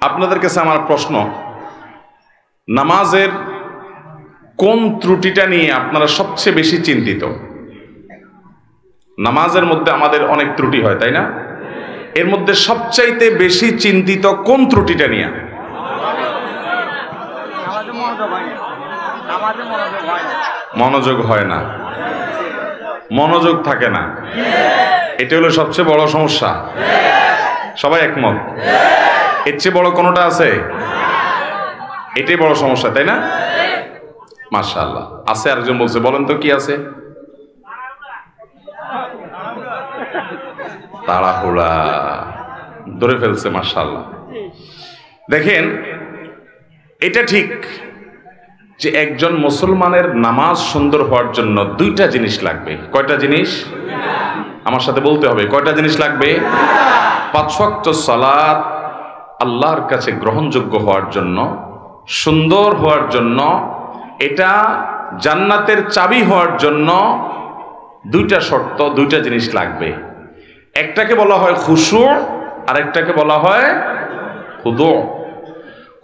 আপনাদের কাছে আমার প্রশ্ন, নামাজের কোন ত্রুটিটা নিয়ে আপনারা সবচেয়ে বেশি চিন্তিত? নামাজের মধ্যে আমাদের অনেক ত্রুটি হয়, তাই না? এর মধ্যে সবচাইতে বেশি চিন্তিত কোন ত্রুটিটা নিয়ে? মনোযোগ হয় না, মনোযোগ থাকে না, এটা হলো সবচেয়ে বড় সমস্যা। সবাই একমত? এর চেয়ে বড় কোনটা আছে? এটাই বড় সমস্যা, তাই না? মাশাআল্লাহ, আছে। আরেকজন বলছে, বলেন তো কি আছে? তাড়াহুড়া, ধরে ফেলছে। মাশাআল্লাহ। দেখেন, এটা ঠিক যে একজন মুসলমানের নামাজ সুন্দর হওয়ার জন্য দুইটা জিনিস লাগবে। কয়টা জিনিস? আমার সাথে বলতে হবে, কয়টা জিনিস লাগবে? 5 ওয়াক্ত সালাত আল্লাহর কাছে গ্রহণযোগ্য হওয়ার জন্য, সুন্দর হওয়ার জন্য, এটা জান্নাতের চাবি হওয়ার জন্য দুইটা শর্ত, দুইটা জিনিস লাগবে। একটাকে বলা হয় খুশু, আর একটাকে বলা হয় খুদু।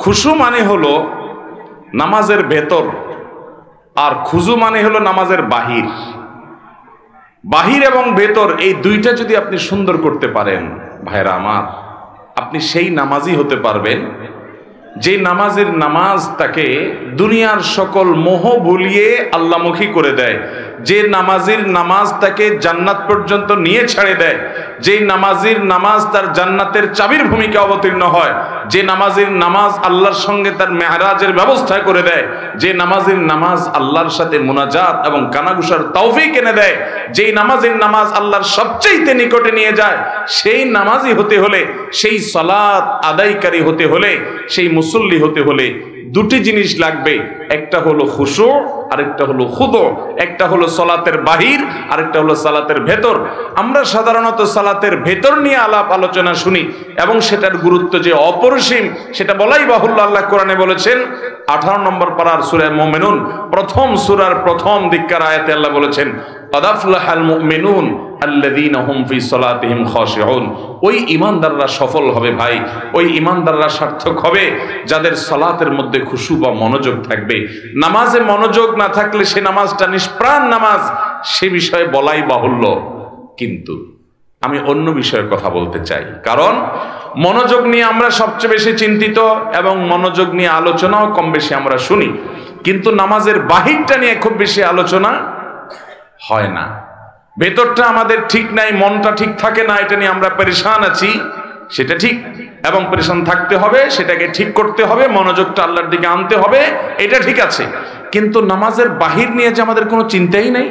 খুশু মানে হলো নামাজের ভেতর, আর খুজু মানে হলো নামাজের বাহির। বাহির এবং ভেতর এই দুইটা যদি আপনি সুন্দর করতে পারেন, ভাইরা আমার, আপনি সেই নামাজি হতে পারবেন যে নামাজের নামাজ তাকে দুনিয়ার সকল মোহ ভুলিয়ে আল্লাহমুখী করে দেয়, যে নামাজির নামাজ তাকে জান্নাত পর্যন্ত নিয়ে ছেড়ে দেয়, যে নামাজির নামাজ তার জান্নাতের চাবির ভূমিকা অবতীর্ণ হয়, যে নামাজির নামাজ আল্লাহর সঙ্গে তার মেহরাজের ব্যবস্থা করে দেয়, যে নামাজির নামাজ আল্লাহর সাথে মুনাজাত এবং কানাঘুষার তৌফিক এনে দেয়, যেই নামাজির নামাজ আল্লাহর সবচেয়ে নিকটে নিয়ে যায়, সেই নামাজি হতে হলে, সেই সালাত আদায়কারী হতে হলে, সেই মুসল্লি হতে হলে দুটি জিনিস লাগবে। একটা হলো খুশু, আরেকটা হলো খুদু। একটা হলো সালাতের বাহির, আরেকটা হলো সালাতের ভেতর। আমরা সাধারণত সালাতের ভেতর নিয়ে আলাপ আলোচনা শুনি এবং সেটার গুরুত্ব যে অপরিসীম সেটা বলাই বাহুল্য। আল্লাহ কোরআনে বলেছেন 18 নম্বর পারার সূরা মুমিনুন, প্রথম সূরার প্রথম দিককার আয়াতে আল্লাহ বলেছেন, ক্বাদ আফলাহাল মুমিনুন আল্লাযীনা হুম ফি সালাতিহিম খাশিউন। ওই ঈমানদাররা সফল হবে ভাই, ওই ঈমানদাররা সার্থক হবে যাদের সালাতের মধ্যে খুশু বা মনোযোগ থাকবে। নামাজে মনোযোগ না থাকলে সে নামাজটা নিষ্প্রাণ নামাজ, সে বিষয়ে বলাই বাহুল্য। কিন্তু আমি অন্য বিষয়ে কথা বলতে চাই, কারণ মনোযোগ নিয়ে আমরা সবচেয়ে বেশি চিন্তিত এবং মনোযোগ নিয়ে আলোচনাও কম বেশি আমরা শুনি, কিন্তু নামাজের বাহিরটা নিয়ে খুব বেশি আলোচনা হয় না। ভেতরটা আমাদের ঠিক নাই, মনটা ঠিক থাকে না, এটা নিয়ে আমরা পেরেশান আছি, সেটা ঠিক, এবং পেরেশান থাকতে হবে, সেটাকে ঠিক করতে হবে, মনোযোগটা আল্লাহর দিকে আনতে হবে, এটা ঠিক আছে। কিন্তু নামাজের বাহির নিয়ে যে আমাদের কোনো চিন্তাই নাই,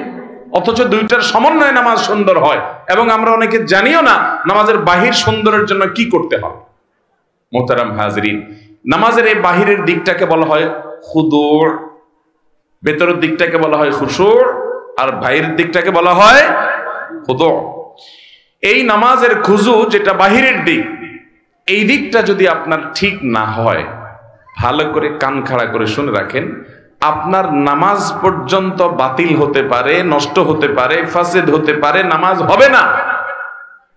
অথচ দুইটার সমন্বয়ে নামাজ সুন্দর হয়, এবং আমরা অনেকে জানিও না নামাজের বাহির সুন্দরের জন্য কি করতে হবে। মোহতারাম হাজরিন, নামাজের এই বাহিরের দিকটাকে বলা হয় খুদু, ভেতরের দিকটাকে বলা হয় খুশু, আর বাহিরের দিকটাকে বলা হয় খুদু। এই নামাজের খুজু, যেটা বাহিরের দিক, এই দিকটা যদি আপনার ঠিক না হয়, ভালো করে কান খাড়া করে শুনে রাখেন, আপনার নামাজ পর্যন্ত বাতিল হতে পারে, নষ্ট হতে পারে, ফাসেদ হতে পারে, নামাজ হবে না,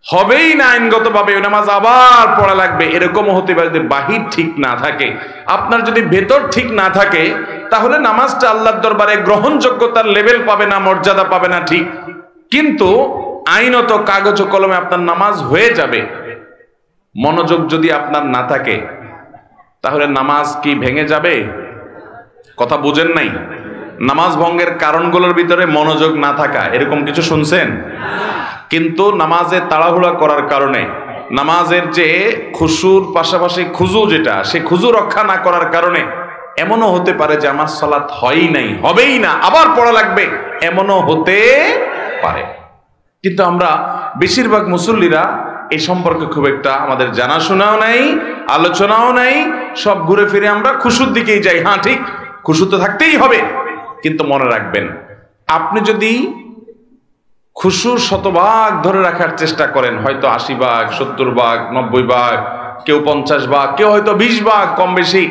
হবেই না আইনগতভাবে, ওই নামাজ আবার পড়া লাগবে। এরকমও হতে পারে যে বাহির ঠিক না থাকে। আপনার যদি ভেতর ঠিক না থাকে, তাহলে নামাজটা আল্লাহর দরবারে গ্রহণযোগ্যতার লেভেল পাবে না, মর্যাদা পাবে না, ঠিক। কিন্তু আইনত কাগজ ও কলমে আপনার নামাজ হয়ে যাবে। মনোযোগ যদি আপনার না থাকে, তাহলে নামাজ কি ভেঙে যাবে? কথা বুঝেন নাই? নামাজ ভঙ্গের কারণগুলোর ভিতরে মনোযোগ না থাকা, এরকম কিছু শুনছেন? কিন্তু নামাজে তাড়াহুড়া করার কারণে, নামাজের যে খুশুর পাশাপাশি খুজু, যেটা সে খুজু রক্ষা না করার কারণে এমনও হতে পারে যে আমার সালাত হয়ই নাই, হবেই না, আবার পড়া লাগবে, এমনও হতে পারে। কিন্তু আমরা বেশিরভাগ মুসল্লিরা এই সম্পর্কে খুব একটা আমাদের জানাশোনাও নাই, আলোচনাও নাই, সব ঘুরে ফিরে আমরা খুশুর দিকেই যাই। হ্যাঁ ঠিক, খুশু তো থাকতেই হবে, কিন্তু মনে রাখবেন, আপনি যদি খুশু 100 ভাগ ধরে রাখার চেষ্টা করেন, হয়তো 80 ভাগ, 70 ভাগ, 90 ভাগ, কেউ 50 ভাগ, কেউ হয়তো 20 ভাগ, কম বেশি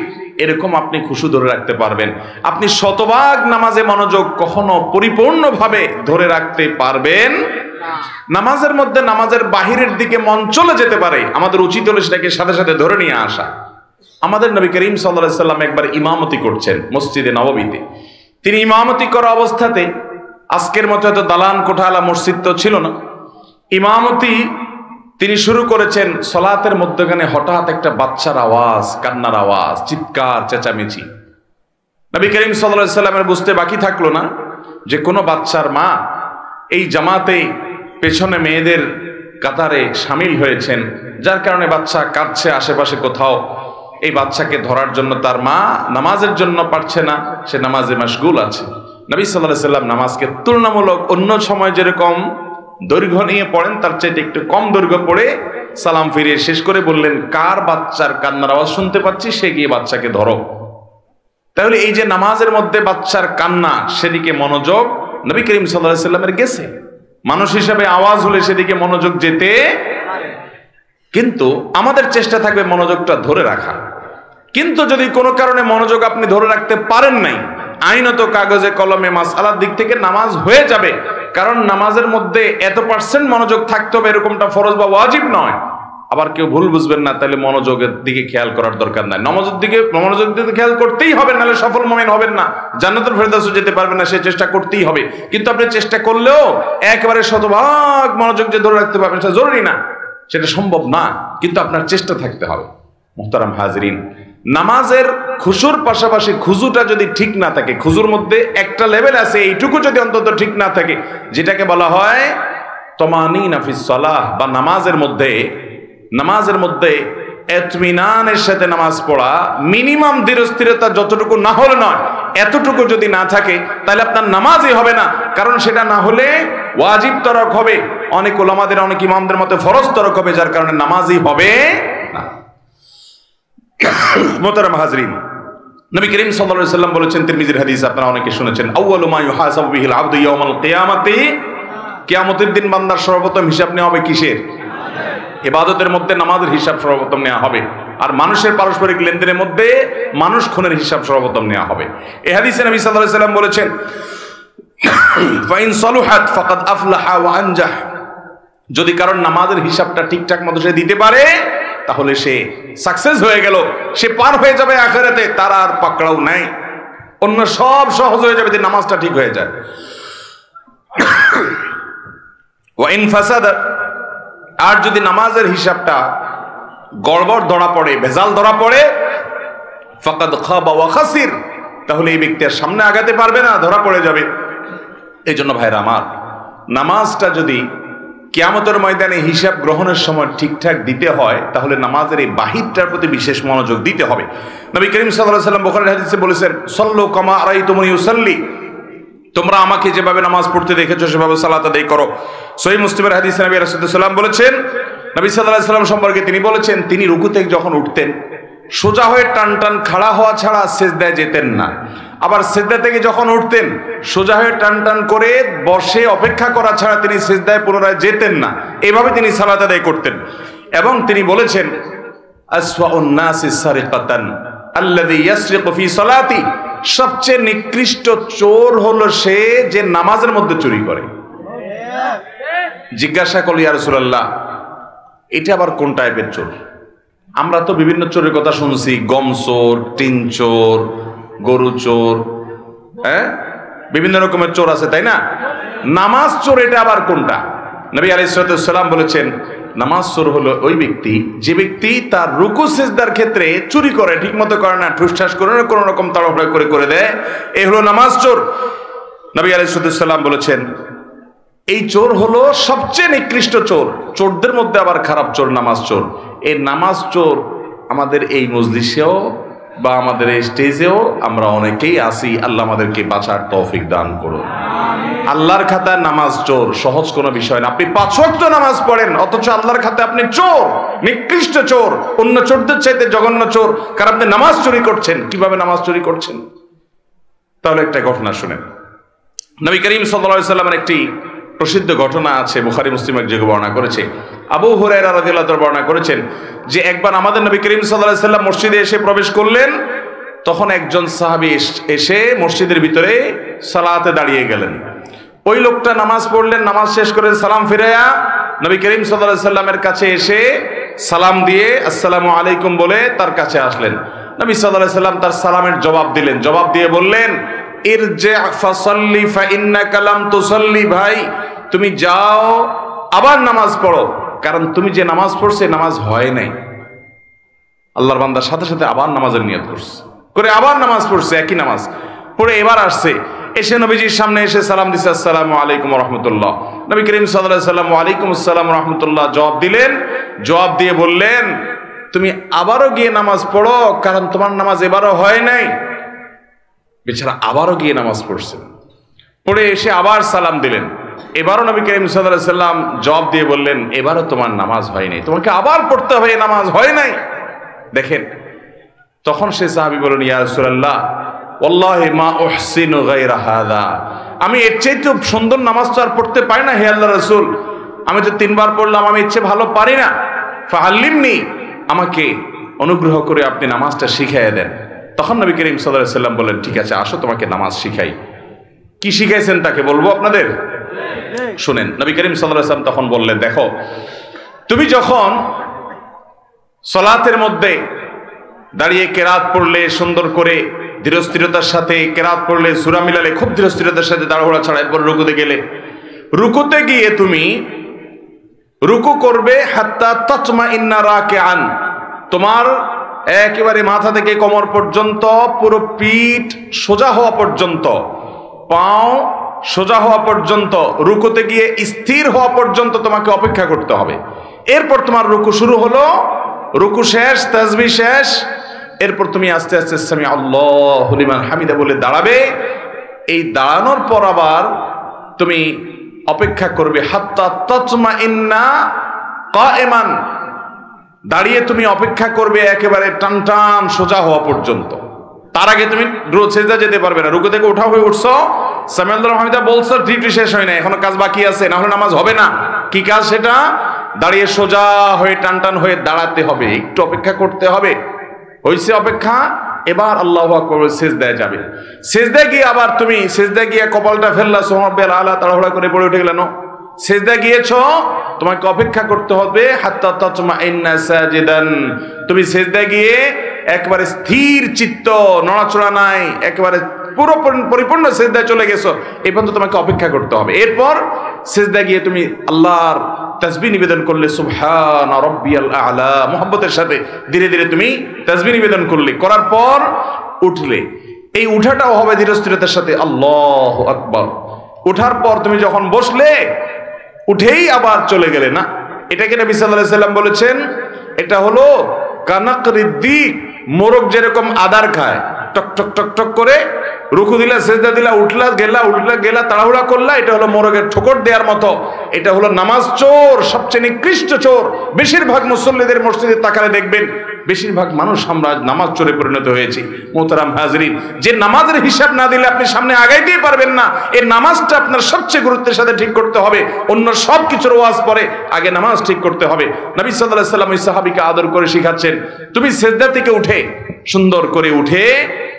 এরকম আপনি খুশু ধরে রাখতে পারবেন। আপনি 100 ভাগ নামাজে মনোযোগ কখনো পরিপূর্ণভাবে ধরে রাখতে পারবেন নামাজের মধ্যে নামাজের বাহিরের দিকে মন চলে যেতে পারে, আমাদের উচিত হলো সেটাকে সাথে সাথে ধরে নিয়ে আসা। আমাদের নবী করিম সাল্লাল্লাহু আলাইহি সাল্লাম একবার ইমামতি করছেন মসজিদে নববীতে। তিনি ইমামতি করা অবস্থাতে, আজকের মতো এত দালান কোঠালা মসজিদ তো ছিল না, ইমামতি তিনি শুরু করেছেন। সলাতের মধ্যখানে হঠাৎ একটা বাচ্চার আওয়াজ, কান্নার আওয়াজ, চিৎকার চেঁচামেচি। নবী করিম সাল্লাল্লাহু আলাইহি সাল্লামের বুঝতে বাকি থাকলো না যে কোনো বাচ্চার মা এই জামাতে পেছনে মেয়েদের কাতারে সামিল হয়েছেন, যার কারণে বাচ্চা কাঁদছে আশেপাশে কোথাও। এই বাচ্চাকে ধরার জন্য তার মা নামাজের জন্য পারছে না, সে নামাজে মাশগুল আছে। নবী সাল্লাল্লাহু আলাইহি সাল্লাম নামাজকে তুলনামূলক অন্য সময় যেরকম দৈর্ঘ্য নিয়ে পড়েন তার চাইতে একটু কম দৈর্ঘ্য পড়ে সালাম ফিরিয়ে শেষ করে বললেন, কার বাচ্চার কান্নার আওয়াজ শুনতে পাচ্ছি, সে গিয়ে বাচ্চাকে ধরো। তাহলে এই যে নামাজের মধ্যে বাচ্চার কান্না, সেদিকে মনোযোগ নবী করিম সাল্লাল্লাহু আলাইহি সাল্লামের গেছে। মানুষ হিসাবে আওয়াজ হলে সেদিকে মনোযোগ যেতে, কিন্তু আমাদের চেষ্টা থাকবে মনোযোগটা ধরে রাখা। কিন্তু যদি কোনো কারণে মনোযোগ আপনি ধরে রাখতে পারেন নাই, আইনত কাগজে কলমে মাসআলার দিক থেকে নামাজ হয়ে যাবে, কারণ নামাজের মধ্যে এত % মনোযোগ থাকতে হবে এরকমটা ফরজ বা ওয়াজিব নয়। আবার কেউ ভুল বুঝবেন না, তাহলে মনোযোগের দিকে খেয়াল করার দরকার নাই। মনোযোগ দিকে খেয়াল করতেই হবে, নাহলে সফল মুমিন হবেন না, জান্নাতুল ফেরদাউসে যেতে পারবেন না। সে চেষ্টা করতেই হবে, কিন্তু আপনি চেষ্টা করলেও একেবারে শতভাগ মনোযোগ যে ধরে রাখতে পারবেন সেটা জরুরি না, সেটা সম্ভব না, কিন্তু আপনার চেষ্টা থাকতে হবে। মুহতারাম হাজিরিন, নামাজের খুশুর পাশাপাশি খুজুটা যদি ঠিক না থাকে, খুজুর মধ্যে একটা লেভেল আছে, এইটুকু যদি অন্তত ঠিক না থাকে, যেটাকে বলা হয় তমানিনা ফিস সালাহ, বা নামাজের মধ্যে ইতমিনানের সাথে নামাজ পড়া, মিনিমাম ধীরস্থিরতা যতটুকু না হলে নয়, এতটুকু যদি না থাকে তাহলে আপনার নামাজই হবে না। কারণ সেটা না হলে ওয়াজিব তরক হবে, অনেক উলামাদের, অনেক ইমামদের মতে ফরজ তরক হবে, যার কারণে নামাজই হবে না। মুহতারাম হাজরিন, নবী করিম সাল্লাল্লাহু আলাইহি সাল্লাম বলেছেন, তিরমিজির হাদিস আপনারা অনেকে শুনেছেন, আউয়ালু মা ইউহাসাবু বিহিল আবদু ইয়াউমাল কিয়ামাতি, কিয়ামতের দিন বান্দার সর্বপ্রথম হিসাব নেওয়া হবে কিসের? ইবাদতের মধ্যে নামাজের হিসাব সর্বপ্রথম নেওয়া হবে, আর মানুষের পারস্পরিক লেনদেনের মধ্যে মানুষ খুনের হিসাব সর্বপ্রথম নেওয়া হবে। এই হাদিসে নবী সাল্লাল্লাহু আলাইহি সাল্লাম বলেছেন, ফাইন সালুহাত ফাকাদ আফলাহা ওয়া আনজাহ, যদি কারণ নামাজের হিসাবটা ঠিকঠাক মতো সে দিতে পারে তাহলে সে সাকসেস হয়ে গেল, সে পার হয়ে যাবে আখিরাতে, তার আর পাকড়াও নাই, অন্য সব সহজ হয়ে যাবে যদি নামাজটা ঠিক হয়ে যায়। ওয়া ইন ফাসাদা, আর যদি নামাজের হিসাবটা গড়বড় ধরা পড়ে, ভেজাল ধরা পড়ে, ফাকাদ খাবা ওয়া খাসির, তাহলে এই ব্যক্তি আর সামনে আগাতে পারবে না, ধরা পড়ে যাবে। এই জন্য ভাইরা আমার, নামাজটা যদি কিয়ামতের ময়দানে হিসাব গ্রহণের সময় ঠিকঠাক দিতে হয়, তাহলে নামাজের এই বাহিরটার প্রতি বিশেষ মনোযোগ দিতে হবে। নবী করিম সাল্লাল্লাহু আলাইহি সাল্লাম বুখারীর হাদিসে বলেছেন, সাল্লু কামা আরাইতুমুনি ইউসাল্লি, তোমরা আমাকে যেভাবে নামাজ পড়তে দেখেছো সেভাবে সালাত আদায় করো। সহিহ মুসলিমের হাদিসে নবী রাসূলুল্লাহ সাল্লাল্লাহু আলাইহি ওয়াসাল্লাম বলেছেন, নবী সাল্লাল্লাহু আলাইহি ওয়াসাল্লাম সম্পর্কে তিনি বলেছেন, তিনি রুকু থেকে যখন উঠতেন সোজা হয়ে টান টান খাড়া হওয়া ছাড়া সিজদায় যেতেন না, আবার সিজদা থেকে যখন উঠতেন সোজা হয়ে টান টান করে বসে অপেক্ষা করা ছাড়া তিনি সিজদায় পুনরায় যেতেন না, এভাবে তিনি সালাত আদায় করতেন। এবং তিনি বলেছেন, আসওয়াউন নাসি সারিকাতান আল্লাযী ইয়াসরিকু ফি সালাতি, সবচেয়ে নিকৃষ্ট চোর হলো সে যে নামাজের মধ্যে চুরি করে। জিজ্ঞাসা করল, ইয়া রাসূলুল্লাহ, এটা আবার কোন টাইপের চোর? আমরা তো বিভিন্ন চোরের কথা শুনছি, গম চোর, টিন চোর, গরু চোর, বিভিন্ন রকমের চোর আছে, তাই না? নামাজ চোর এটা আবার কোনটা? নবী আলাইহিস সালাম বলেছেন, নামাজ চোর হলো ওই ব্যক্তি যে ব্যক্তি তার রুকু সিজদার ক্ষেত্রে চুরি করে, ঠিক মতো করে না, ঠুসঠাস করে না, কোনো রকম তাড়াহুড়া করে দেয়, এই হলো নামাজ চোর। নবী আলাইহিস সালাম বলেছেন, এই চোর হলো সবচেয়ে নিকৃষ্ট চোর। চোরদের মধ্যে আবার খারাপ চোর নামাজ চোর। এই নামাজ চোর আমাদের এই মজলিসেও বা আমাদের এই স্টেজেও আমরা অনেকেই আছি। আল্লাহ আমাদেরকে বাঁচার তৌফিক দান করুন। আল্লাহর খাতায় নামাজ চোর সহজ কোনো বিষয় না। আপনি 5 ওয়াক্ত নামাজ পড়েন, অথচ আল্লাহর খাতায় আপনি চোর, নিকৃষ্ট চোর, অন্য চোরদের চাইতে জঘন্য চোর, কারণ আপনি নামাজ চুরি করছেন। কিভাবে নামাজ চুরি করছেন? তাহলে একটা ঘটনা শুনেন। নবী করিম সাল্লাল্লাহু আলাইহি ওয়াসাল্লামের একটি প্রসিদ্ধ ঘটনা আছে, বুখারী মুসলিম এক জায়গায় বর্ণনা করেছে। আবু হুরায়রা রাদিয়াল্লাহু তাআলা বর্ণনা করেছেন যে একবার আমাদের নবী করিম সাল্লাল্লাহু আলাইহি ওয়াসাল্লাম মসজিদে এসে প্রবেশ করলেন, তখন একজন সাহাবী এসে মসজিদের ভিতরে সালাতে দাঁড়িয়ে গেলেন। ওই লোকটা নামাজ পড়লেন, নামাজ শেষ করে সালাম ফিরাইয়া নবী করিম সাল্লাল্লাহু আলাইহি ওয়াসাল্লামের কাছে এসে সালাম দিয়ে আসসালামু আলাইকুম বলে তার কাছে আসলেন। নবী সাল্লাল্লাহু আলাইহি সাল্লাম তার সালামের জবাব দিলেন, জবাব দিয়ে বললেন, ইরজি ফাসাল্লি ফা ইন্নাকা লাম তুসাল্লি, ভাই তুমি যাও আবার নামাজ পড়ো, কারণ তুমি যে নামাজ পড়ছে নামাজ হয় নাই। আল্লাহর বান্দার সাথে সাথে আবার নামাজের নিয়ত করছে, করে আবার নামাজ পড়ছে, একই নামাজ পড়ে এবার আসছে, এসে নবীজির সামনে এসে সালাম দিছে, আসসালামু আলাইকুম ওয়া রাহমাতুল্লাহ। নবী করিম সাল্লাল্লাহু আলাইহি ওয়াসাল্লাম ওয়া আলাইকুম আসসালাম ওয়া রাহমাতুল্লাহ জবাব দিলেন, জবাব দিয়ে বললেন, তুমি আবারও গিয়ে নামাজ পড়ো, কারণ তোমার নামাজ এবারও হয় নাই। বেচারা আবারও গিয়ে নামাজ পড়ছেন, পড়ে এসে আবার সালাম দিলেন। এবারও নবী করিম সাল্লাল্লাহু আলাইহি ওয়াসাল্লাম জবাব দিয়ে বললেন, এবারও তোমার নামাজ হয় নাই, তোমাকে আবার পড়তে হবে, নামাজ হয় নাই। দেখেন, তখন সে সাহাবী বলেন, ইয়া রাসূলুল্লাহ ওয়াল্লাহি মা উহসিনু গায়রা হাযা, আমি এর চাইতে সুন্দর নামাজ তো আর পড়তে পারি না হে আল্লাহর রাসূল, আমি তো 3 বার পড়লাম, আমি ইচ্ছে ভালো পারি না। ফাআল্লিমনি, আমাকে অনুগ্রহ করে আপনি নামাজটা শিখিয়ে দেন। তখন নবী করিম সাল্লাল্লাহু আলাইহি ওয়াসাল্লাম বলেন, ঠিক আছে আসো তোমাকে নামাজ শিখাই। কি শিখাইছেন তাকে বলবো আপনাদের, শুনেন। নবী করিম সাল্লাল্লাহু আলাইহি ওয়াসাল্লাম তখন বললেন, দেখো তুমি যখন সালাতের মধ্যে দাঁড়িয়ে কেরাত পড়লে, সুন্দর করে ধীরস্থিরতার সাথে কেরাত পড়লে, সূরা মিলালে খুব ধীরস্থিরতার সাথে, তাড়াহুড়া ছাড়া, এরপর রুকুতে গেলে, রুকুতে গিয়ে তুমি রুকু করবে হাত্তা তাতমাইন্না রাকিআন, তোমার একেবারে মাথা থেকে কোমর পর্যন্ত পুরো পিঠ সোজা হওয়া পর্যন্ত, পাও সোজা হওয়া পর্যন্ত, রুকুতে গিয়ে স্থির হওয়া পর্যন্ত তোমাকে অপেক্ষা করতে হবে। এরপর তোমার রুকু শুরু হলো, রুকু শেষ, তাসবিহ শেষ, এরপর তুমি আস্তে আস্তে সামি আল্লাহু লিমান হামিদা বলে দাঁড়াবে। এই দাঁড়ানোর পর আবার তুমি অপেক্ষা করবে হাত্তা তাতমাইন্না কায়েমান, দাঁড়িয়ে তুমি অপেক্ষা করবে একেবারে টান টান সোজা হওয়া পর্যন্ত। তার আগে তুমি সেজদা যেতে পারবে না। রুকু থেকে উঠা হয়ে উঠছো, সামি আল্লাহু হামিদা বলছো, ডিউটি শেষ হয় না, এখনো কাজ বাকি আছে, না হলে নামাজ হবে না। কি কাজ সেটা? দাঁড়িয়ে সোজা হয়ে টান টান হয়ে দাঁড়াতে হবে, একটু অপেক্ষা করতে হবে। হইছে অপেক্ষা, এবার আল্লাহু আকবার সিজদায় যাবে। সিজদায় গিয়ে আবার তুমি সিজদায় গিয়ে কপালটা ফেললা, সুবহানাল্লাহিল আলা, তাড়াহুড়া করে পড়ে উঠে গেলেন, সিজদায় গিয়েছো, তোমাকে অপেক্ষা করতে হবে হাত্তা তাতমাইন্না সাজিদান, তুমি সিজদায় গিয়ে একবারে স্থির চিত্ত, নড়াচড়া নাই, একেবারে পুরো পরিপূর্ণ সিজদায় চলে গেছো, এই পর্যন্ত তোমাকে অপেক্ষা করতে হবে। এরপর সিজদায় গিয়ে তুমি আল্লাহর তাসবিহ নিবেদন করলে, সুবহান রাব্বিয়াল আ'লা, মুহাব্বতের সাথে ধীরে ধীরে তুমি তাসবিহ নিবেদন করলে, করার পর উঠলে, এই উঠাটাও হবে ধীরস্থিরতার সাথে, আল্লাহু আকবার। উঠার পর তুমি যখন বসলে, উঠেই আবার চলে গেলে না, এটাকে নবী সাল্লাল্লাহু আলাইহি সাল্লাম বলেছেন, এটা হলো কানাকরিদ্দিক, মোরগ যেরকম আদার খায়, টক টক টক টক করে, রুকু দিলা, সিজদা দিলা, উঠলা গেলা, তাড়াহুড়া করলা, এটা হলো মোরগের ঠোকর দেওয়ার মতো। এটা হলো নামাজ চোর, সবচেয়ে নিকৃষ্ট চোর। বেশিরভাগ মুসল্লিদের মসজিদে তাকালে দেখবেন বেশিরভাগ মানুষ আমরা নামাজ চোরে পরিণত হয়েছি। মোহতারাম হাজরিন, যে নামাজের হিসাব না দিলে আপনি সামনে আগাইতেই পারবেন না, এই নামাজটা আপনার সবচেয়ে গুরুত্বের সাথে ঠিক করতে হবে। অন্য সব কিছুর ওয়াজ পরে, আগে নামাজ ঠিক করতে হবে। নবী সাল্লাল্লাহু আলাইহি সাল্লাম ওই সাহাবীকে আদর করে শিখাচ্ছেন, তুমি সিজদা থেকে উঠে, সুন্দর করে উঠে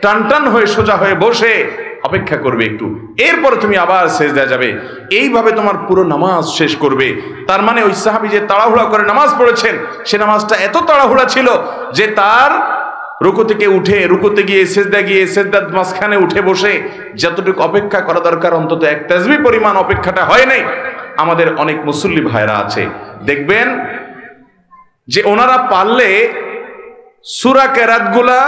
টান টান হয়ে সোজা হয়ে বসে অপেক্ষা করবে একটু, এরপরে তুমি আবার সিজদায় যাবে। এইভাবে তোমার পুরো নামাজ শেষ করবে। তার মানে ওই সাহাবী যে তাড়াহুড়া করে নামাজ পড়েছেন, সে নামাজটা এত তাড়াহুড়া ছিল যে তার রুকু থেকে উঠে, রুকুতে গিয়ে সিজদা গিয়ে, সিজদার মাঝখানে উঠে বসে যতটুকু অপেক্ষা করা দরকার, অন্তত এক তাসবিহ পরিমাণ অপেক্ষাটা হয় নাই। আমাদের অনেক মুসল্লি ভাইরা আছে, দেখবেন যে ওনারা পারলে সূরা কেরাতগুলা,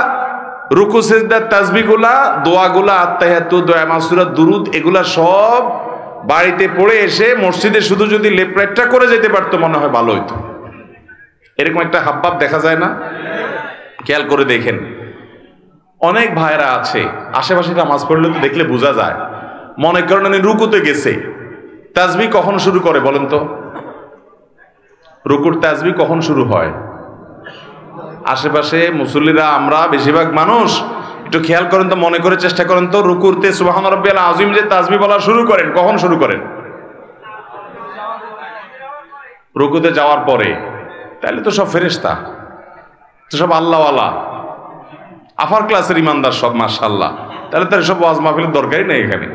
রুকু সিজদা তাসবিহগুলা, দোয়াগুলা, আত্তাহিয়াতু, দোয়া মাসুরা, দুরুদ, এগুলা সব বাড়িতে পড়ে এসে মসজিদে শুধু যদি লেপরেটটা করে যেতে পারতো, মনে হয় ভালো হইতো। এরকম একটা হাবভাব দেখা যায় না? খেয়াল করে দেখেন, অনেক ভাইরা আছে আশেপাশে নামাজ পড়লে তো দেখলে বোঝা যায়, মনে করেন উনি রুকুতে গেছে, তাসবিহ কখন শুরু করে বলেন তো? রুকুর তাসবিহ কখন শুরু হয়? আশেপাশে মুসল্লিরা, আমরা বেশিরভাগ মানুষ একটু খেয়াল করেন তো, মনে করে চেষ্টা করেন তো, রুকুরতে সুবহান রাব্বিয়াল আযীম যে তাসবিহ বলা শুরু করেন, কখন শুরু করেন? রুকুতে যাওয়ার পরে। তাহলে তো সব ফেরেশতা, তো সব আল্লাহওয়ালা, আফার ক্লাসের ইমানদার সব, মাশাআল্লাহ। তাহলে তার সব ওয়াজ মাহফিলের দরকারই নেই এখানে।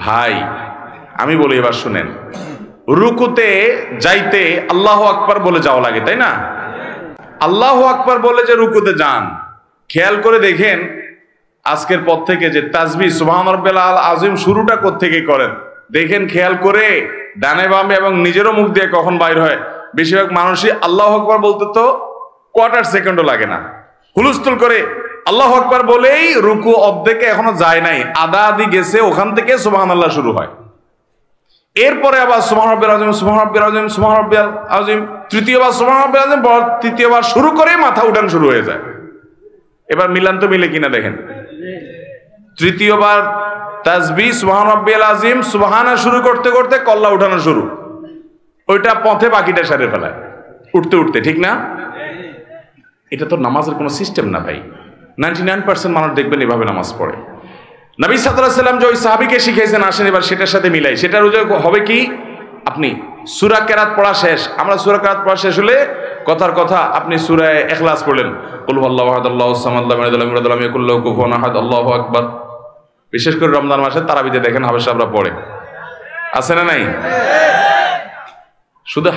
ভাই আমি বলি, এবার শুনেন, রুকুতে যাইতে আল্লাহু আকবার বলে যাওয়া লাগে, তাই না? আল্লাহু আকবার বলে যে রুকুতে যান, খেয়াল করে দেখেন আজকের পর থেকে যে তাসবিহ সুবহান রাব্বিল আযীম শুরুটা কোত্থেকে করেন দেখেন, খেয়াল করে ডানে বামে এবং নিজেরও মুখ দিয়ে কখন বাইর হয়। বেশিরভাগ মানুষই আল্লাহু আকবার বলতে তো কোয়ার্টার সেকেন্ডও লাগে না, হুলস্থুল করে আল্লাহু আকবার বলেই রুকু অর্ধেকে এখনো যায় নাই, আধা আধি গেছে, ওখান থেকে সুবহানাল্লাহ শুরু হয়। এরপরে আবার সুবহান রাব্বিল আযীম, সুবহান রাব্বিল আযীম, সুবহান রাব্বিল আযীম, তৃতীয়বার সুবহান রাব্বিল আযীম, তৃতীয়বার শুরু করে মাথা উঠান শুরু হয়ে যায়। এবার মিলান তো মিলে কিনা দেখেন। তৃতীয়বার তাসবিহ সুবহান রাব্বিল আযীম, সুবহানা শুরু করতে করতে কল্লা উঠানো শুরু, ওইটা পথে বাকিটা সারে ফেলায় উঠতে উঠতে, ঠিক না? এটা তো নামাজের কোনো সিস্টেম না ভাই। 99% মানুষ দেখবেন এভাবে নামাজ পড়ে। নবী সাল্লাল্লাহু আলাইহি ওয়াসাল্লাম যে ওই সাহাবীকে শিখিয়েছেন, আসেন এবার সেটার সাথে মিলাই। সেটার হবে কি, আপনি সূরা কেরাত পড়া শেষ, আমরা সূরা কেরাত পড়া শেষ হলে কথার কথা আপনি সূরা ইখলাস পড়লেন, কুল হুয়াল্লাহু আহাদ আল্লাহুস সামাদ লাম ইয়ালিদ ওয়া লাম ইউলাদ ওয়া লাম ইয়াকুল লাহু কুফুয়ান আহাদ, আল্লাহু আকবার। বিশেষ করে রমজান মাসে তারাবিতে দেখেন হাফেজ সাহেবরা পড়ে, আছে না নাই? শুধু